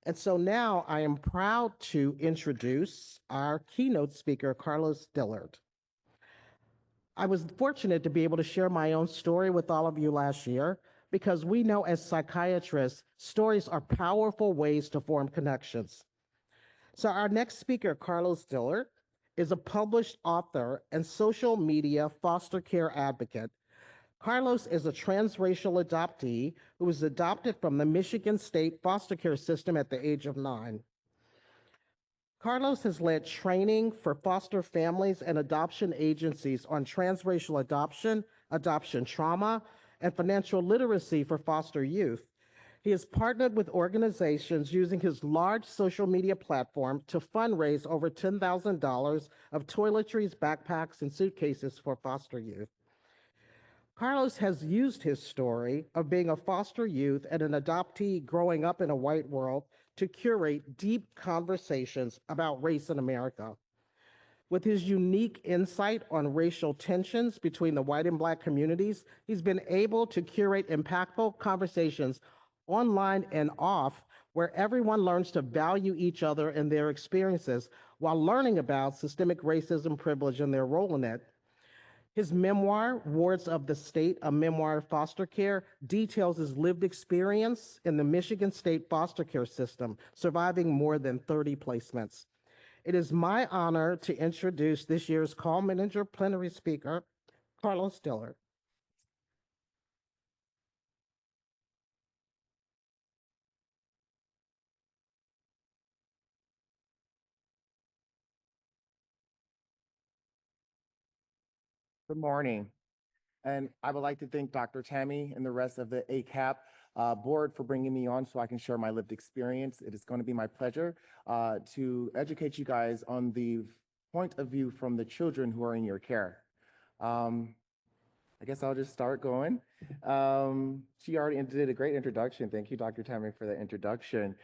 And so now I am proud to introduce our keynote speaker, Carlos Dillard. I was fortunate to be able to share my own story with all of you last year because we know as psychiatrists, stories are powerful ways to form connections. So, our next speaker, Carlos Dillard, is a published author and social media foster care advocate. Carlos is a transracial adoptee who was adopted from the Michigan State foster care system at the age of 9. Carlos has led training for foster families and adoption agencies on transracial adoption, adoption trauma, and financial literacy for foster youth. He has partnered with organizations using his large social media platform to fundraise over $10,000 of toiletries, backpacks, and suitcases for foster youth. Carlos has used his story of being a foster youth and an adoptee growing up in a white world to curate deep conversations about race in America. With his unique insight on racial tensions between the white and Black communities, he's been able to curate impactful conversations online and off where everyone learns to value each other and their experiences while learning about systemic racism, privilege, and their role in it. His memoir, Wards of the State, a memoir of foster care, details his lived experience in the Michigan State foster care system, surviving more than 30 placements. It is my honor to introduce this year's Call Manager Plenary Speaker, Carlos Dillard. Good morning. And I would like to thank Dr. Tammy and the rest of the AACAP board for bringing me on so I can share my lived experience. It is going to be my pleasure to educate you guys on the point of view from the children who are in your care. I guess I'll just start going. She already did a great introduction. Thank you, Dr. Tammy, for the introduction.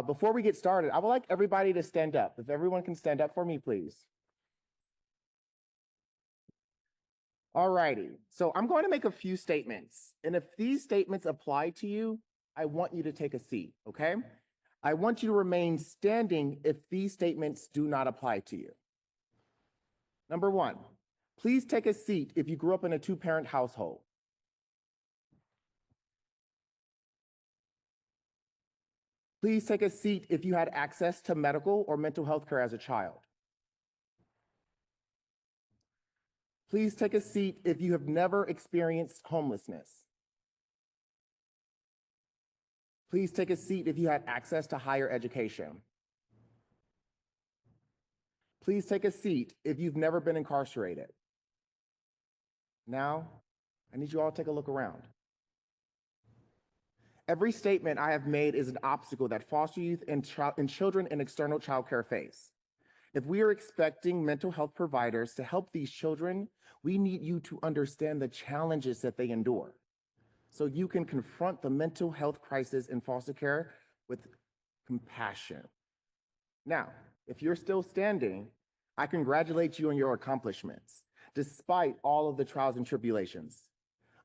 Before we get started, I would like everybody to stand up. If everyone can stand up for me, please. All righty, so I'm going to make a few statements. And if these statements apply to you, I want you to take a seat, okay? I want you to remain standing if these statements do not apply to you. Number one, please take a seat if you grew up in a two-parent household. Please take a seat if you had access to medical or mental health care as a child. Please take a seat if you have never experienced homelessness. Please take a seat if you had access to higher education. Please take a seat if you've never been incarcerated. Now, I need you all to take a look around. Every statement I have made is an obstacle that foster youth and children in external childcare face. If we are expecting mental health providers to help these children, we need you to understand the challenges that they endure so you can confront the mental health crisis in foster care with compassion. Now, if you're still standing, I congratulate you on your accomplishments, despite all of the trials and tribulations.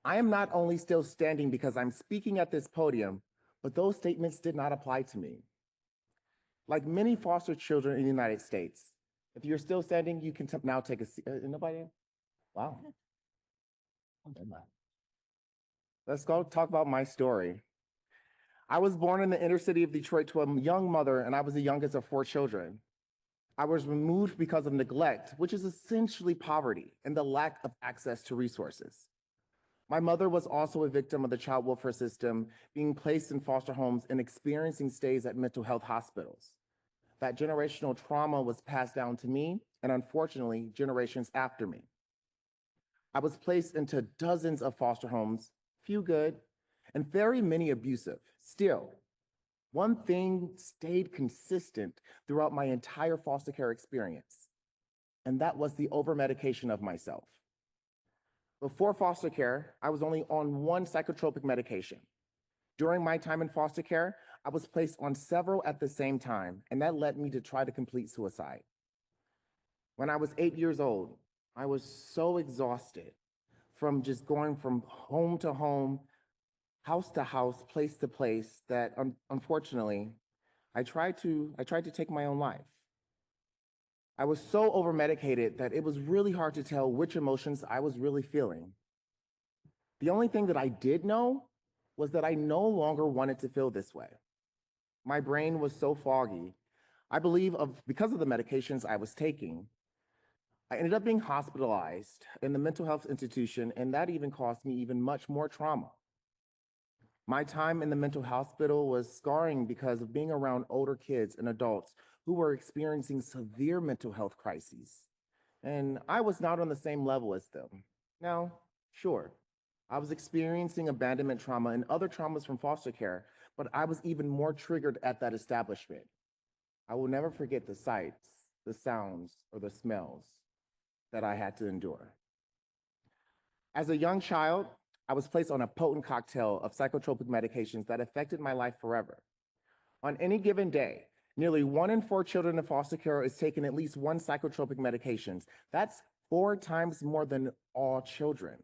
I am not only still standing because I'm speaking at this podium, but those statements did not apply to me. Like many foster children in the United States, if you're still standing, you can now take a seat. Nobody? Wow. Let's go talk about my story. I was born in the inner city of Detroit to a young mother, and I was the youngest of 4 children. I was removed because of neglect, which is essentially poverty and the lack of access to resources. My mother was also a victim of the child welfare system, being placed in foster homes and experiencing stays at mental health hospitals. That generational trauma was passed down to me, and unfortunately, generations after me. I was placed into dozens of foster homes, few good, and very many abusive. Still, one thing stayed consistent throughout my entire foster care experience, and that was the over-medication of myself. Before foster care, I was only on one psychotropic medication. During my time in foster care, I was placed on several at the same time, and that led me to try to complete suicide. When I was 8 years old, I was so exhausted from just going from home to home, house to house, place to place, that unfortunately, I tried to take my own life. I was so overmedicated that it was really hard to tell which emotions I was really feeling. The only thing that I did know was that I no longer wanted to feel this way. My brain was so foggy. I believe because of the medications I was taking, I ended up being hospitalized in the mental health institution, and that even caused me even much more trauma. My time in the mental hospital was scarring because of being around older kids and adults who were experiencing severe mental health crises. And I was not on the same level as them. Now, sure, I was experiencing abandonment trauma and other traumas from foster care, but I was even more triggered at that establishment. I will never forget the sights, the sounds, or the smells that I had to endure. As a young child, I was placed on a potent cocktail of psychotropic medications that affected my life forever. On any given day, nearly 1 in 4 children in foster care is taking at least one psychotropic medications. That's 4 times more than all children.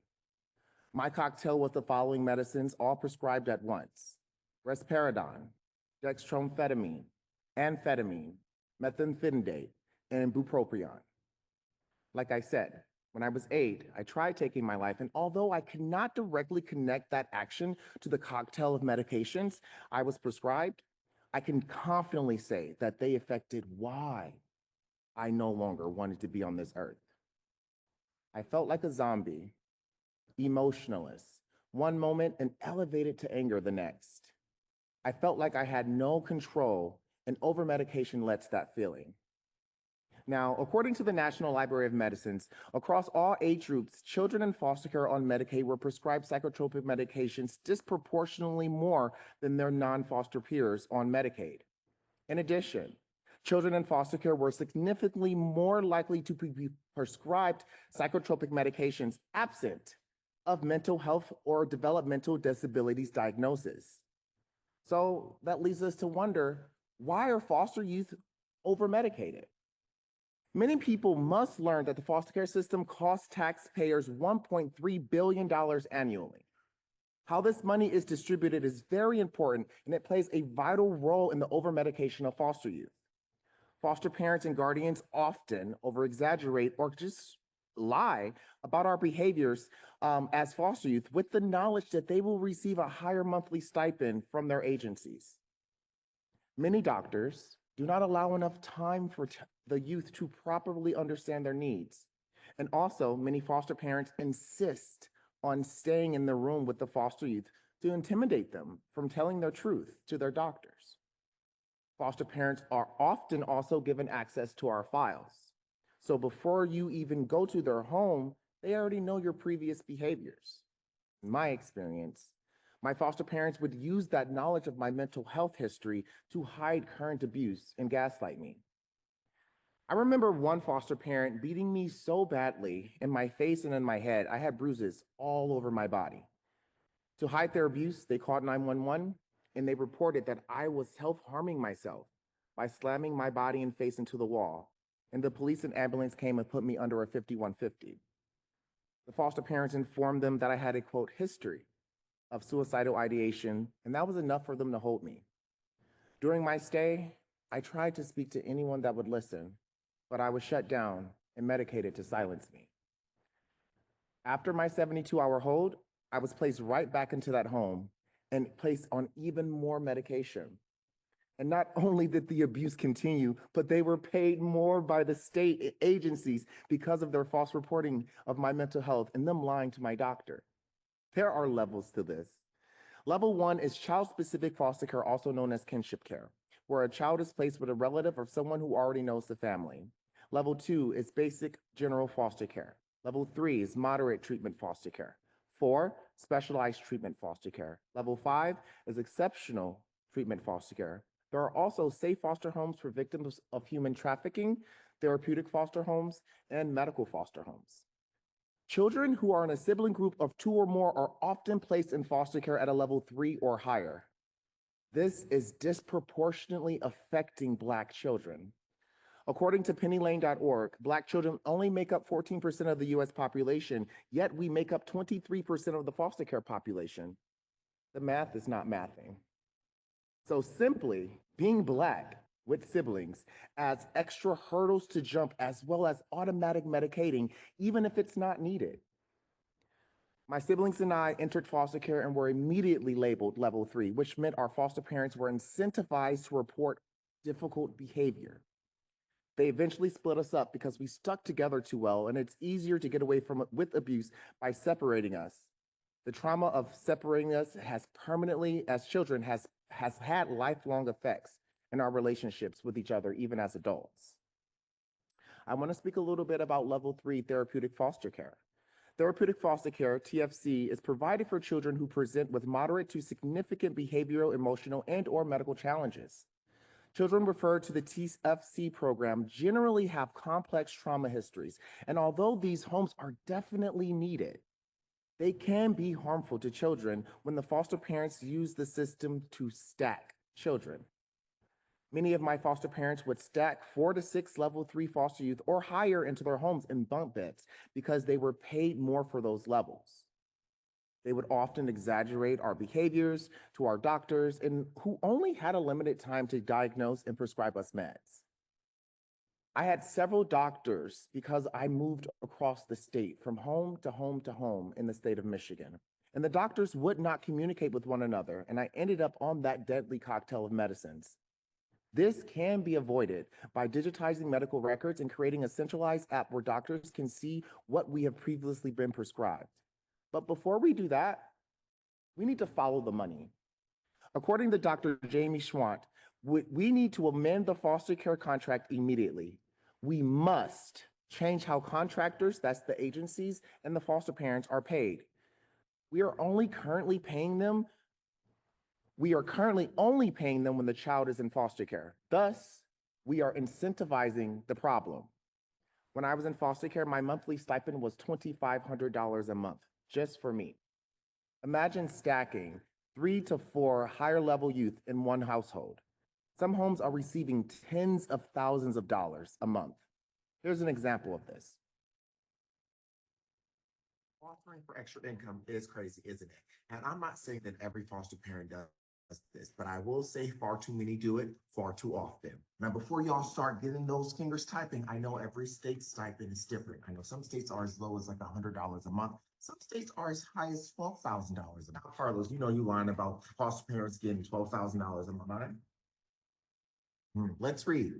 My cocktail was the following medicines, all prescribed at once: risperidone, dextroamphetamine, amphetamine, methamphetamine, and bupropion. Like I said, when I was 8, I tried taking my life, and although I cannot directly connect that action to the cocktail of medications I was prescribed, I can confidently say that they affected why I no longer wanted to be on this earth. I felt like a zombie, emotionless, one moment and elevated to anger the next. I felt like I had no control, and over-medication led to that feeling. Now, according to the National Library of Medicines, across all age groups, children in foster care on Medicaid were prescribed psychotropic medications disproportionately more than their non-foster peers on Medicaid. In addition, children in foster care were significantly more likely to be prescribed psychotropic medications absent of mental health or developmental disabilities diagnosis. So that leads us to wonder, why are foster youth over-medicated? Many people must learn that the foster care system costs taxpayers $1.3 billion annually. How this money is distributed is very important, and it plays a vital role in the over-medication of foster youth. Foster parents and guardians often over-exaggerate or just lie about our behaviors as foster youth with the knowledge that they will receive a higher monthly stipend from their agencies. Many doctors do not allow enough time for the youth to properly understand their needs. And also, many foster parents insist on staying in the room with the foster youth to intimidate them from telling their truth to their doctors. Foster parents are often also given access to our files. So before you even go to their home, they already know your previous behaviors. In my experience, my foster parents would use that knowledge of my mental health history to hide current abuse and gaslight me. I remember one foster parent beating me so badly in my face and in my head, I had bruises all over my body. To hide their abuse, they called 911 and they reported that I was self-harming myself by slamming my body and face into the wall. And the police and ambulance came and put me under a 5150. The foster parents informed them that I had a, quote, history of suicidal ideation, and that was enough for them to hold me. During my stay, I tried to speak to anyone that would listen, but I was shut down and medicated to silence me. After my 72-hour hold, I was placed right back into that home and placed on even more medication. And not only did the abuse continue, but they were paid more by the state agencies because of their false reporting of my mental health and them lying to my doctor. There are levels to this. Level 1 is child-specific foster care, also known as kinship care, where a child is placed with a relative or someone who already knows the family. Level 2 is basic general foster care. Level 3 is moderate treatment foster care. 4, specialized treatment foster care. Level 5 is exceptional treatment foster care. There are also safe foster homes for victims of human trafficking, therapeutic foster homes, and medical foster homes. Children who are in a sibling group of 2 or more are often placed in foster care at a level 3 or higher. This is disproportionately affecting Black children. According to pennylane.org, Black children only make up 14% of the US population, yet we make up 23% of the foster care population. The math is not mathing. So simply, Being Black with siblings adds extra hurdles to jump as well as automatic medicating, even if it's not needed. My siblings and I entered foster care and were immediately labeled level 3, which meant our foster parents were incentivized to report difficult behavior. They eventually split us up because we stuck together too well, and it's easier to get away from with abuse by separating us. The trauma of separating us has permanently, as children, has had lifelong effects in our relationships with each other, even as adults. I want to speak a little bit about level 3 therapeutic foster care. Therapeutic foster care, TFC, is provided for children who present with moderate to significant behavioral, emotional, and/or medical challenges. Children referred to the TFC program generally have complex trauma histories, and although these homes are definitely needed, they can be harmful to children when the foster parents use the system to stack children. Many of my foster parents would stack 4 to 6 level 3 foster youth or higher into their homes in bunk beds because they were paid more for those levels. They would often exaggerate our behaviors to our doctors and who only had a limited time to diagnose and prescribe us meds. I had several doctors because I moved across the state from home to home to home in the state of Michigan. And the doctors would not communicate with one another, and I ended up on that deadly cocktail of medicines. This can be avoided by digitizing medical records and creating a centralized app where doctors can see what we have previously been prescribed. But before we do that, we need to follow the money. According to Dr. Jamie Schwant, we need to amend the foster care contract immediately. We must change how contractors, that's the agencies, and the foster parents are paid. We are currently only paying them when the child is in foster care. Thus, we are incentivizing the problem. When I was in foster care, my monthly stipend was $2,500 a month, just for me. Imagine stacking 3 to 4 higher level youth in one household. Some homes are receiving tens of thousands of dollars a month. Here's an example of this. Fostering for extra income is crazy, isn't it? And I'm not saying that every foster parent does this, but I will say far too many do it far too often. Now, before y'all start getting those fingers typing, I know every state's stipend is different. I know some states are as low as like $100 a month. Some states are as high as $12,000 a month. Carlos, you know you lying about foster parents getting $12,000 a month, right? Let's read.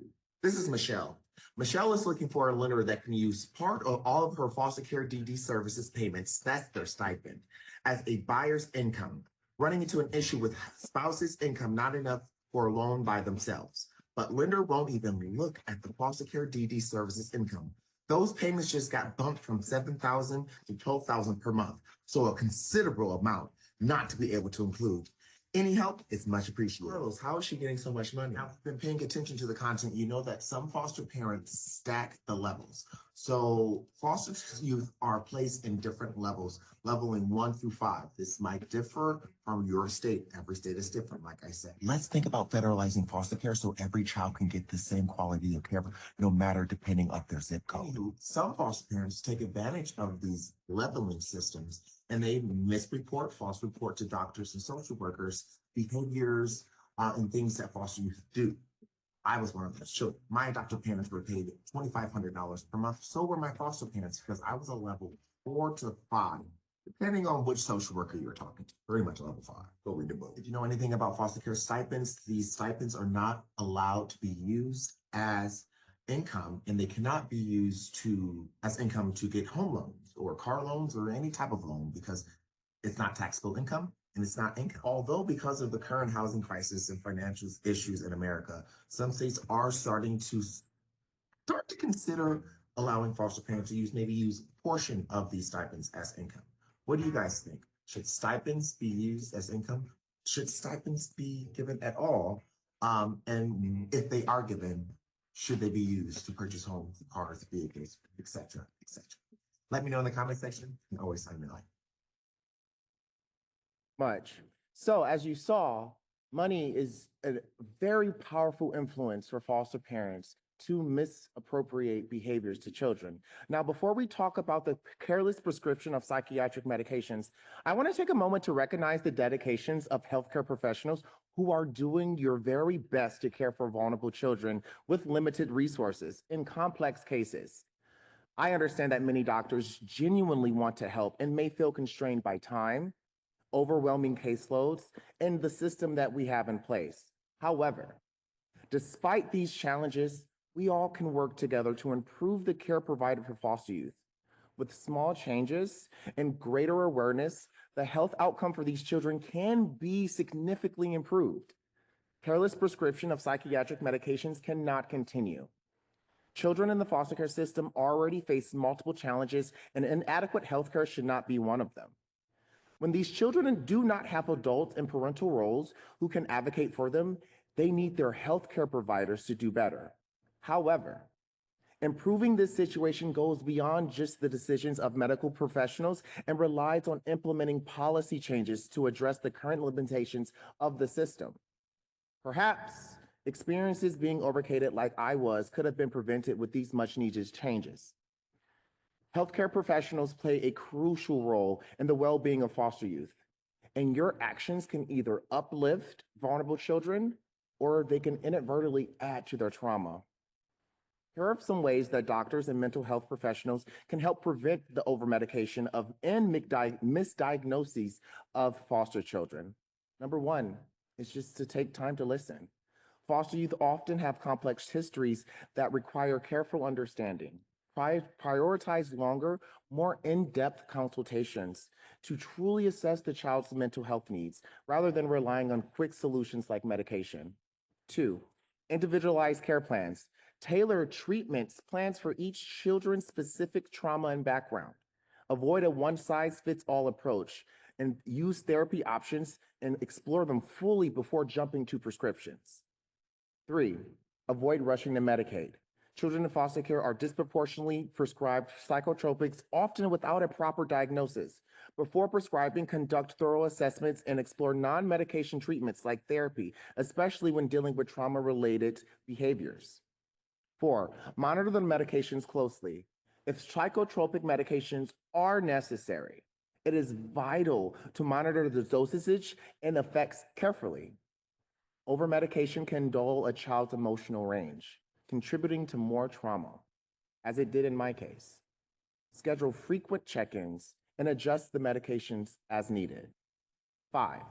This is Michelle. Michelle is looking for a lender that can use part or all of her foster care DD services payments, that's their stipend, as a buyer's income, running into an issue with spouse's income not enough for a loan by themselves. But lender won't even look at the foster care DD services income. Those payments just got bumped from $7,000 to $12,000 per month, so a considerable amount not to be able to include. Any help is much appreciated. Carlos, how is she getting so much money? I've been paying attention to the content. You know that some foster parents stack the levels. So foster youth are placed in different levels, leveling 1 through 5. This might differ from your state. Every state is different, like I said. Let's think about federalizing foster care so every child can get the same quality of care, no matter depending on their zip code. Some foster parents take advantage of these leveling systems and they misreport, false report to doctors and social workers behaviors and things that foster youth do. I was one of those children. My adoptive parents were paid $2,500 per month. So were my foster parents because I was a level 4 to 5, depending on which social worker you're talking to. Very much a level 5. Go read the book. If you know anything about foster care stipends, these stipends are not allowed to be used as income, and they cannot be used as income to get home loans or car loans or any type of loan because it's not taxable income and it's not income. Although because of the current housing crisis and financial issues in America, some states are starting to consider allowing foster parents to use a portion of these stipends as income. What do you guys think? Should stipends be used as income? Should stipends be given at all? And if they are given, should they be used to purchase homes, cars, vehicles, etc., etc.? Let me know in the comment section. You can always sign me like. Much. So as you saw, money is a very powerful influence for foster parents to misappropriate behaviors to children. Now, before we talk about the careless prescription of psychiatric medications, I want to take a moment to recognize the dedications of healthcare professionals who are doing your very best to care for vulnerable children with limited resources in complex cases. I understand that many doctors genuinely want to help and may feel constrained by time, overwhelming caseloads, and the system that we have in place. However, despite these challenges, we all can work together to improve the care provided for foster youth. With small changes and greater awareness, the health outcome for these children can be significantly improved. Careless prescription of psychiatric medications cannot continue. Children in the foster care system already face multiple challenges, and inadequate health care should not be one of them. When these children do not have adults in parental roles who can advocate for them, they need their healthcare providers to do better. However, improving this situation goes beyond just the decisions of medical professionals and relies on implementing policy changes to address the current limitations of the system. Perhaps experiences being overcated like I was could have been prevented with these much needed changes. Healthcare professionals play a crucial role in the well-being of foster youth, and your actions can either uplift vulnerable children or they can inadvertently add to their trauma. Here are some ways that doctors and mental health professionals can help prevent the overmedication of and misdiagnoses of foster children. Number one is just to take time to listen. Foster youth often have complex histories that require careful understanding. Prioritize longer, more in-depth consultations to truly assess the child's mental health needs rather than relying on quick solutions like medication. Two, individualized care plans. Tailor treatments plans for each children's specific trauma and background. Avoid a one-size-fits-all approach and use therapy options and explore them fully before jumping to prescriptions. Three, avoid rushing to Medicaid. Children in foster care are disproportionately prescribed psychotropics, often without a proper diagnosis. Before prescribing, conduct thorough assessments and explore non-medication treatments like therapy, especially when dealing with trauma-related behaviors. Four, monitor the medications closely. If psychotropic medications are necessary, it is vital to monitor the dosage and effects carefully. Overmedication can dull a child's emotional range, contributing to more trauma, as it did in my case. Schedule frequent check-ins and adjust the medications as needed. Five,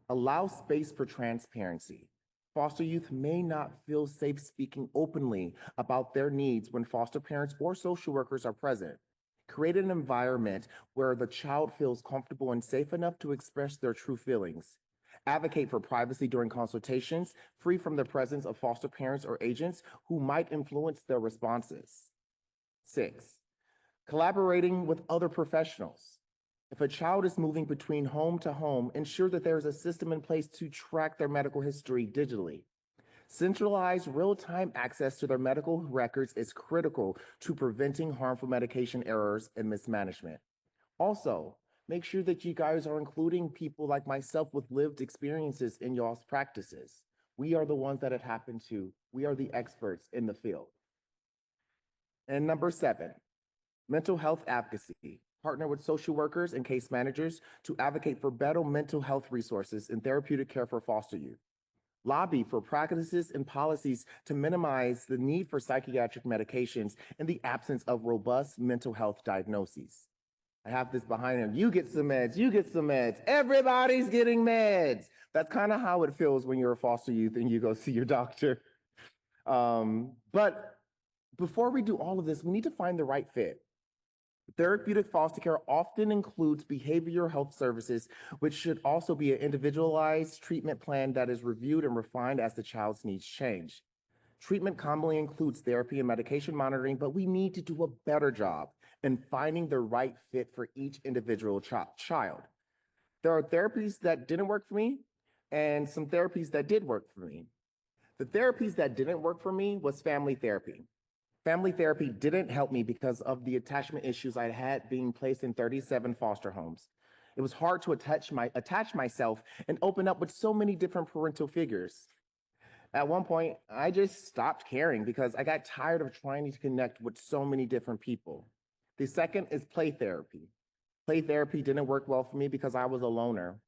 allow space for transparency. Foster youth may not feel safe speaking openly about their needs when foster parents or social workers are present. Create an environment where the child feels comfortable and safe enough to express their true feelings. Advocate for privacy during consultations, free from the presence of foster parents or agents who might influence their responses. Six, collaborating with other professionals. If a child is moving between home to home, ensure that there is a system in place to track their medical history digitally. Centralized real-time access to their medical records is critical to preventing harmful medication errors and mismanagement. Also, make sure that you guys are including people like myself with lived experiences in y'all's practices. We are the ones that it happened to. We are the experts in the field. And number seven, mental health advocacy. Partner with social workers and case managers to advocate for better mental health resources and therapeutic care for foster youth. Lobby for practices and policies to minimize the need for psychiatric medications in the absence of robust mental health diagnoses. I have this behind him. You get some meds, you get some meds. Everybody's getting meds. That's kind of how it feels when you're a foster youth and you go see your doctor. But before we do all of this, we need to find the right fit. Therapeutic foster care often includes behavioral health services, which should also be an individualized treatment plan that is reviewed and refined as the child's needs change. Treatment commonly includes therapy and medication monitoring, but we need to do a better job in finding the right fit for each individual child. There are therapies that didn't work for me and some therapies that did work for me. The therapies that didn't work for me was family therapy. Family therapy didn't help me because of the attachment issues I had being placed in 37 foster homes. It was hard to attach myself and open up with so many different parental figures. At one point, I just stopped caring because I got tired of trying to connect with so many different people. The second is play therapy. Play therapy didn't work well for me because I was a loner.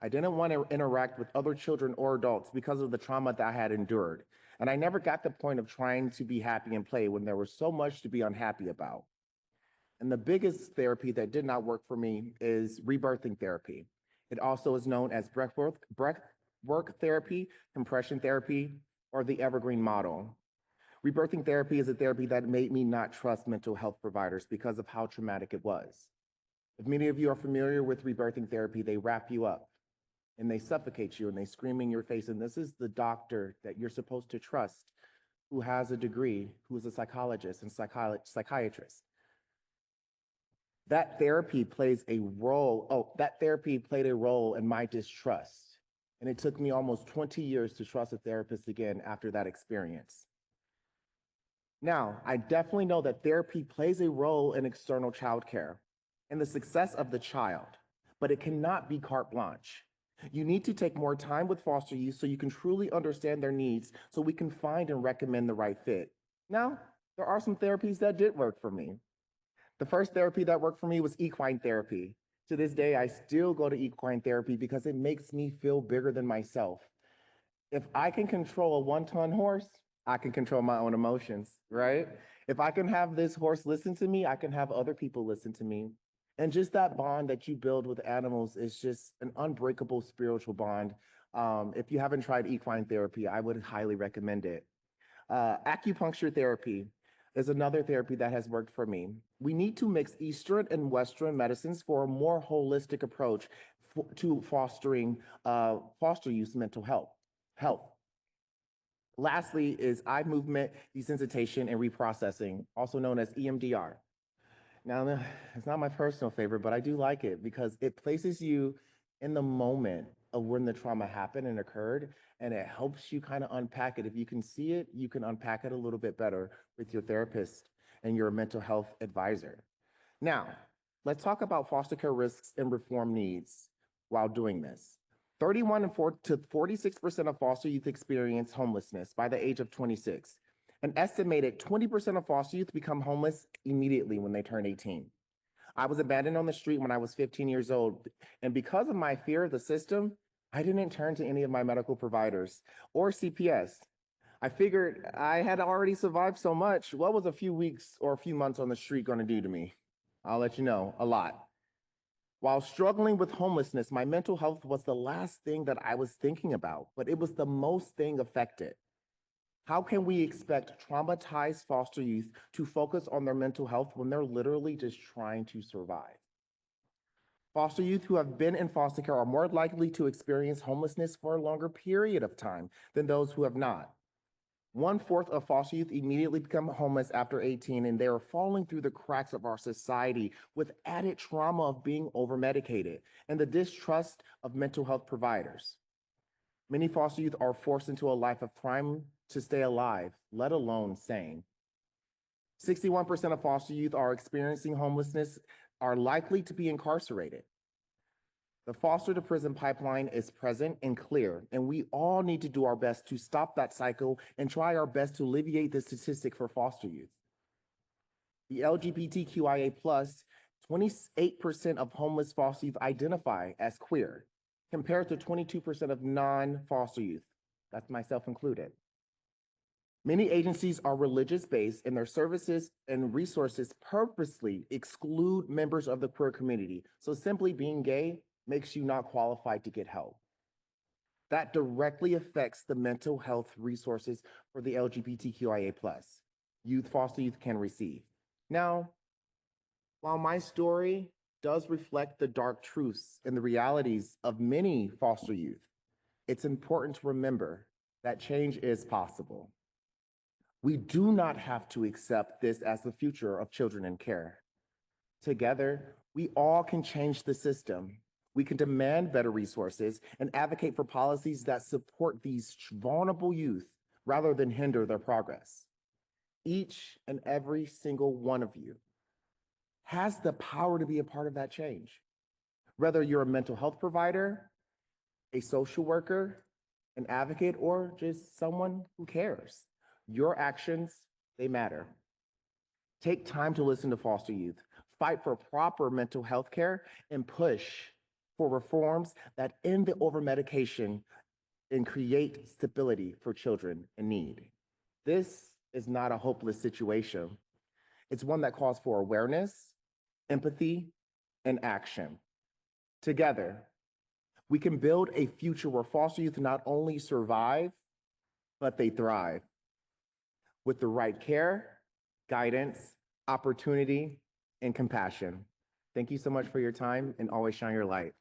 I didn't want to interact with other children or adults because of the trauma that I had endured. And I never got the point of trying to be happy and play when there was so much to be unhappy about. And the biggest therapy that did not work for me is rebirthing therapy. It also is known as breathwork therapy, compression therapy, or the evergreen model. Rebirthing therapy is a therapy that made me not trust mental health providers because of how traumatic it was. If many of you are familiar with rebirthing therapy, they wrap you up and they suffocate you and they scream in your face. And this is the doctor that you're supposed to trust, who has a degree, who is a psychologist and psychiatrist. That therapy played a role in my distrust. And it took me almost 20 years to trust a therapist again after that experience. Now, I definitely know that therapy plays a role in external childcare and the success of the child, but it cannot be carte blanche. You need to take more time with foster youth so you can truly understand their needs so we can find and recommend the right fit. Now, there are some therapies that did work for me. The first therapy that worked for me was equine therapy. To this day, I still go to equine therapy because it makes me feel bigger than myself. If I can control a 1-ton horse, I can control my own emotions, right? If I can have this horse listen to me, I can have other people listen to me. And just that bond that you build with animals is just an unbreakable spiritual bond. If you haven't tried equine therapy, I would highly recommend it. Acupuncture therapy is another therapy that has worked for me. We need to mix Eastern and Western medicines for a more holistic approach to fostering foster youth mental health. Lastly is eye movement desensitization and reprocessing, also known as EMDR. Now, it's not my personal favorite, but I do like it because it places you in the moment of when the trauma happened and occurred, and it helps you kind of unpack it. If you can see it, you can unpack it a little bit better with your therapist and your mental health advisor. Now, let's talk about foster care risks and reform needs while doing this. 31 to 46% of foster youth experience homelessness by the age of 26. An estimated 20% of foster youth become homeless immediately when they turn 18. I was abandoned on the street when I was 15 years old, and because of my fear of the system, I didn't turn to any of my medical providers or CPS. I figured I had already survived so much. What was a few weeks or a few months on the street going to do to me? I'll let you know, a lot. While struggling with homelessness, my mental health was the last thing that I was thinking about, but it was the most thing affected. How can we expect traumatized foster youth to focus on their mental health when they're literally just trying to survive? Foster youth who have been in foster care are more likely to experience homelessness for a longer period of time than those who have not. 1/4 of foster youth immediately become homeless after 18, and they are falling through the cracks of our society with added trauma of being over-medicated and the distrust of mental health providers. Many foster youth are forced into a life of crime to stay alive, let alone sane. 61% of foster youth are experiencing homelessness are likely to be incarcerated. The foster to prison pipeline is present and clear, and we all need to do our best to stop that cycle and try our best to alleviate the statistic for foster youth. The LGBTQIA+, 28% of homeless foster youth identify as queer, compared to 22% of non-foster youth. That's myself included. Many agencies are religious-based, and their services and resources purposely exclude members of the queer community. So simply being gay makes you not qualified to get help. That directly affects the mental health resources for the LGBTQIA+ youth foster youth can receive. Now, while my story does reflect the dark truths and the realities of many foster youth, it's important to remember that change is possible. We do not have to accept this as the future of children in care. Together, we all can change the system. We can demand better resources and advocate for policies that support these vulnerable youth rather than hinder their progress. Each and every single one of you has the power to be a part of that change. Whether you're a mental health provider, a social worker, an advocate, or just someone who cares, your actions, they matter. Take time to listen to foster youth, fight for proper mental health care, and push for reforms that end the overmedication and create stability for children in need. This is not a hopeless situation. It's one that calls for awareness, empathy, and action. Together, we can build a future where foster youth not only survive, but they thrive. With the right care, guidance, opportunity, and compassion. Thank you so much for your time, and always shine your light.